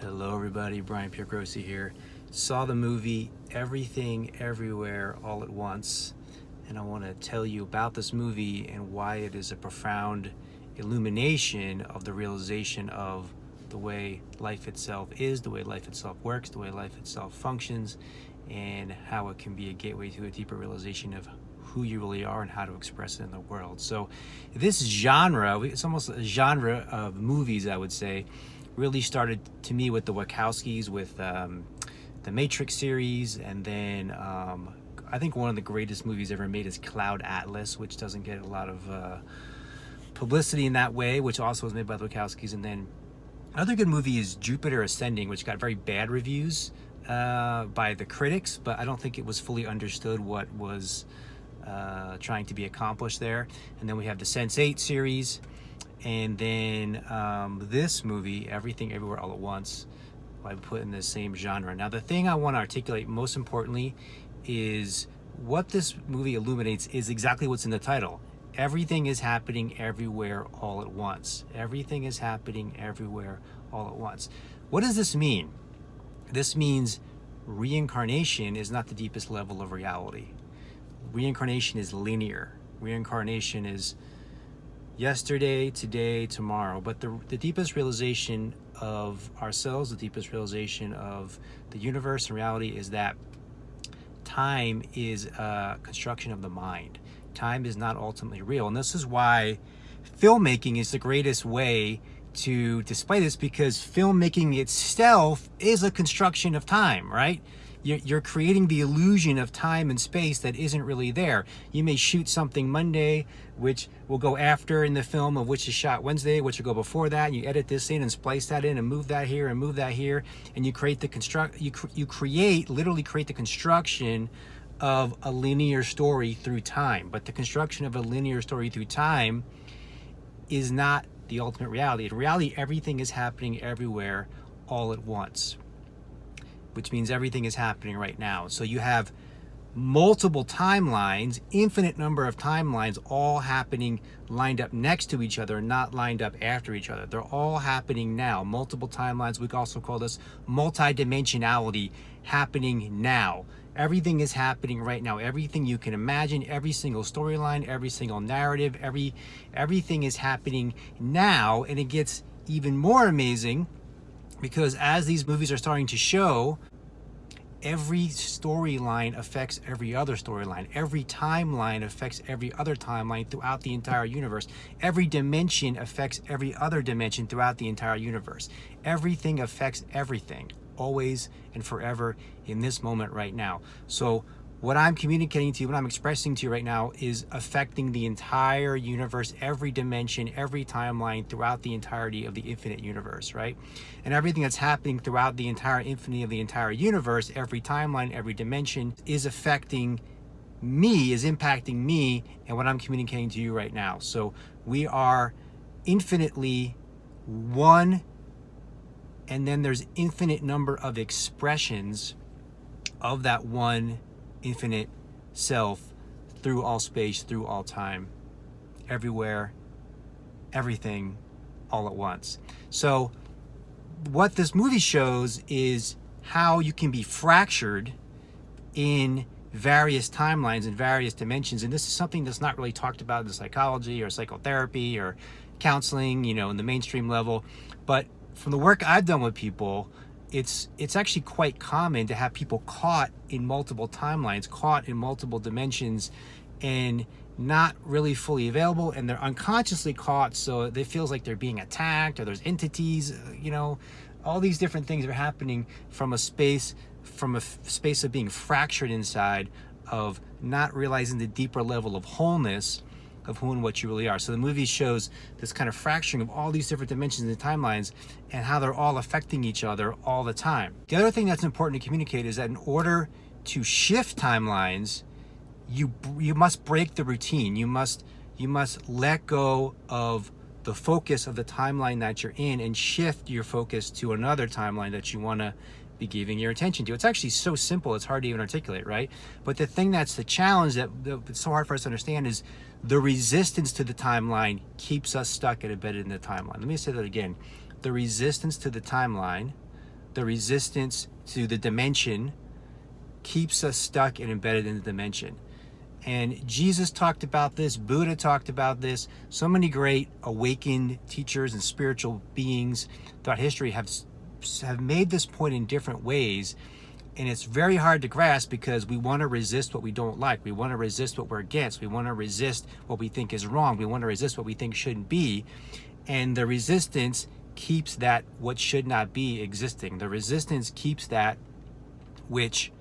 Hello everybody, Brian Piergrossi here. Saw the movie Everything Everywhere All at Once, and I want to tell you about this movie and why it is a profound illumination of the realization of the way life itself is, the way life itself works, the way life itself functions, and how it can be a gateway to a deeper realization of who you really are and how to express it in the world. So this genre, it's almost a genre of movies, I would say, really started to me with the Wachowskis, with the Matrix series, and then I think one of the greatest movies ever made is Cloud Atlas, which doesn't get a lot of publicity in that way, which also was made by the Wachowskis. And then another good movie is Jupiter Ascending, which got very bad reviews by the critics, but I don't think it was fully understood what was trying to be accomplished there. And then we have the Sense8 series, and then this movie, Everything Everywhere All at Once, I put in the same genre. Now, the thing I want to articulate most importantly is what this movie illuminates is exactly what's in the title. Everything is happening everywhere all at once. Everything is happening everywhere all at once. What does this mean? This means reincarnation is not the deepest level of reality. Reincarnation is linear. Reincarnation is yesterday, today, tomorrow. But the deepest realization of ourselves, the deepest realization of the universe and reality is that time is a construction of the mind. Time is not ultimately real. And this is why filmmaking is the greatest way to display this, because filmmaking itself is a construction of time, right? You're creating the illusion of time and space that isn't really there. You may shoot something Monday, which will go after in the film, of which is shot Wednesday, which will go before that, and you edit this in and splice that in and move that here and move that here, and you create the literally create the construction of a linear story through time. But the construction of a linear story through time is not the ultimate reality. In reality, everything is happening everywhere all at once, which means everything is happening right now. So you have multiple timelines, infinite number of timelines, all happening lined up next to each other, not lined up after each other. They're all happening now. Multiple timelines. We could also call this multidimensionality, happening now. Everything is happening right now. Everything you can imagine, every single storyline, every single narrative, everything is happening now. And it gets even more amazing because as these movies are starting to show, every storyline affects every other storyline. Every timeline affects every other timeline throughout the entire universe. Every dimension affects every other dimension throughout the entire universe. Everything affects everything, always and forever, in this moment right now. So what I'm communicating to you, what I'm expressing to you right now, is affecting the entire universe, every dimension, every timeline throughout the entirety of the infinite universe, right? And everything that's happening throughout the entire infinity of the entire universe, every timeline, every dimension, is affecting me, is impacting me and what I'm communicating to you right now. So we are infinitely one, and then there's infinite number of expressions of that one infinite self through all space, through all time, everywhere, everything, all at once. So what this movie shows is how you can be fractured in various timelines and various dimensions. And this is something that's not really talked about in psychology or psychotherapy or counseling, in the mainstream level. But from the work I've done with people, it's actually quite common to have people caught in multiple timelines, caught in multiple dimensions, and not really fully available, and they're unconsciously caught, so it feels like they're being attacked, or there's entities, all these different things are happening from a space of being fractured inside, of not realizing the deeper level of wholeness of who and what you really are. So the movie shows this kind of fracturing of all these different dimensions and timelines and how they're all affecting each other all the time. The other thing that's important to communicate is that in order to shift timelines, you must break the routine. You must let go of the focus of the timeline that you're in and shift your focus to another timeline that you want to be giving your attention to. It's actually so simple, it's hard to even articulate, right? But the thing that's the challenge that's so hard for us to understand is the resistance to the timeline keeps us stuck and embedded in the timeline. Let me say that again. The resistance to the timeline the resistance to the dimension keeps us stuck and embedded in the dimension. And Jesus talked about this, Buddha talked about this. So many great awakened teachers and spiritual beings throughout history have made this point in different ways. And it's very hard to grasp because we want to resist what we don't like. We want to resist what we're against. We want to resist what we think is wrong. We want to resist what we think shouldn't be. And the resistance keeps that what should not be existing. The resistance keeps that which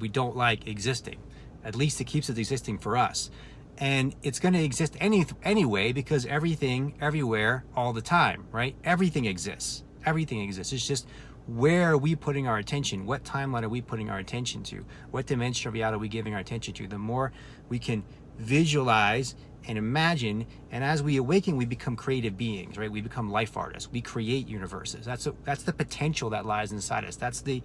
we don't like existing. At least it keeps it existing for us. And it's going to exist anyway because everything, everywhere, all the time, right? Everything exists. Everything exists. It's just where are we putting our attention? What timeline are we putting our attention to? What dimension of reality are we giving our attention to? The more we can visualize and imagine, and as we awaken, we become creative beings, right? We become life artists. We create universes. That's the potential that lies inside us. That's the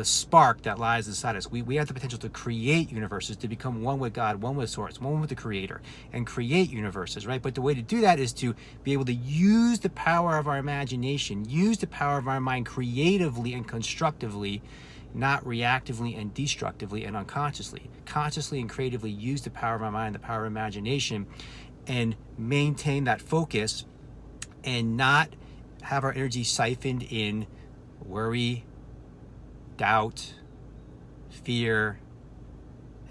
spark that lies inside us. We have the potential to create universes, to become one with God, one with Source, one with the Creator, and create universes, right? But the way to do that is to be able to use the power of our imagination, use the power of our mind creatively and constructively, not reactively and destructively and unconsciously. Consciously and creatively use the power of our mind, the power of imagination, and maintain that focus and not have our energy siphoned in worry, doubt, fear,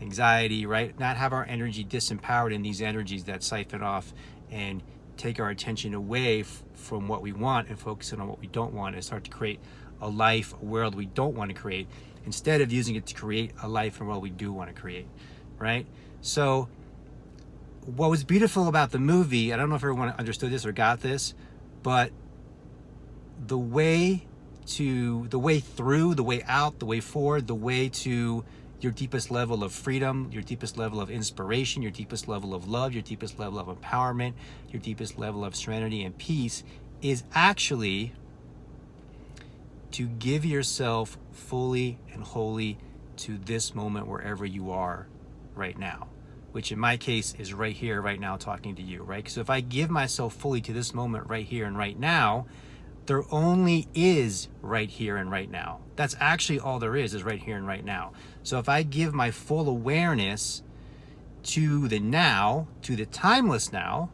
anxiety, right? Not have our energy disempowered in these energies that siphon off and take our attention away from what we want and focus on what we don't want and start to create a life, a world we don't want to create, instead of using it to create a life and world we do want to create, right? So what was beautiful about the movie, I don't know if everyone understood this or got this, but the way through, the way out, the way forward, the way to your deepest level of freedom, your deepest level of inspiration, your deepest level of love, your deepest level of empowerment, your deepest level of serenity and peace is actually to give yourself fully and wholly to this moment wherever you are right now, which in my case is right here, right now, talking to you, right? So if I give myself fully to this moment right here and right now, there only is right here and right now. That's actually all there is right here and right now. So if I give my full awareness to the now, to the timeless now,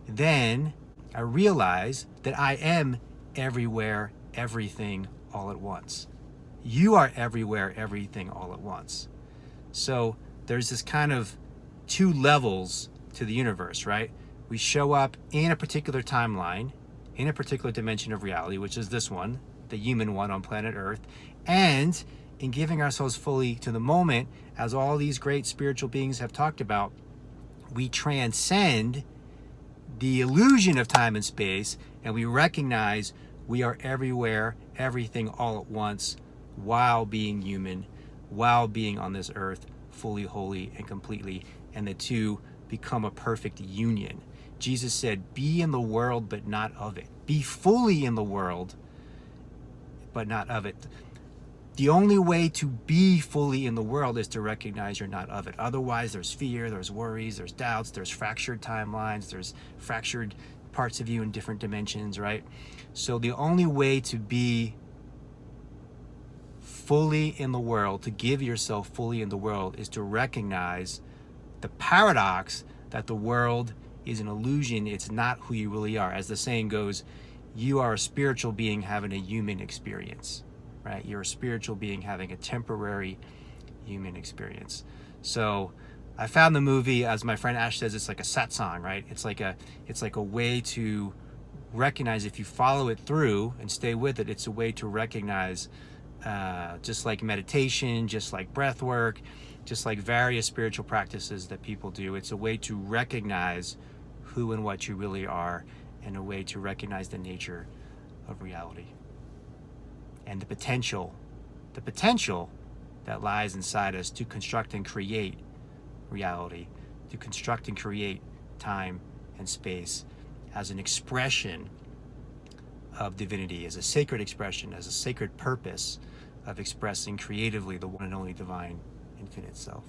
then I realize that I am everywhere, everything all at once. You are everywhere, everything all at once. So there's this kind of two levels to the universe, right? We show up in a particular timeline, in a particular dimension of reality, which is this one, the human one on planet Earth, and in giving ourselves fully to the moment, as all these great spiritual beings have talked about, we transcend the illusion of time and space, and we recognize we are everywhere, everything all at once, while being human, while being on this earth, fully, wholly, and completely, and the two become a perfect union. Jesus said, be in the world, but not of it. Be fully in the world, but not of it. The only way to be fully in the world is to recognize you're not of it. Otherwise, there's fear, there's worries, there's doubts, there's fractured timelines, there's fractured parts of you in different dimensions, right? So the only way to be fully in the world, to give yourself fully in the world, is to recognize the paradox that the world is an illusion. It's not who you really are. As the saying goes, you are a spiritual being having a human experience, right? You're a spiritual being having a temporary human experience. So I found the movie, as my friend Ash says, it's like a satsang, right? It's like a way to recognize, if you follow it through and stay with it, it's a way to recognize, just like meditation, just like breath work, just like various spiritual practices that people do. It's a way to recognize who and what you really are, and a way to recognize the nature of reality and the potential that lies inside us to construct and create reality, to construct and create time and space as an expression of divinity, as a sacred expression, as a sacred purpose of expressing creatively the one and only divine infinite self.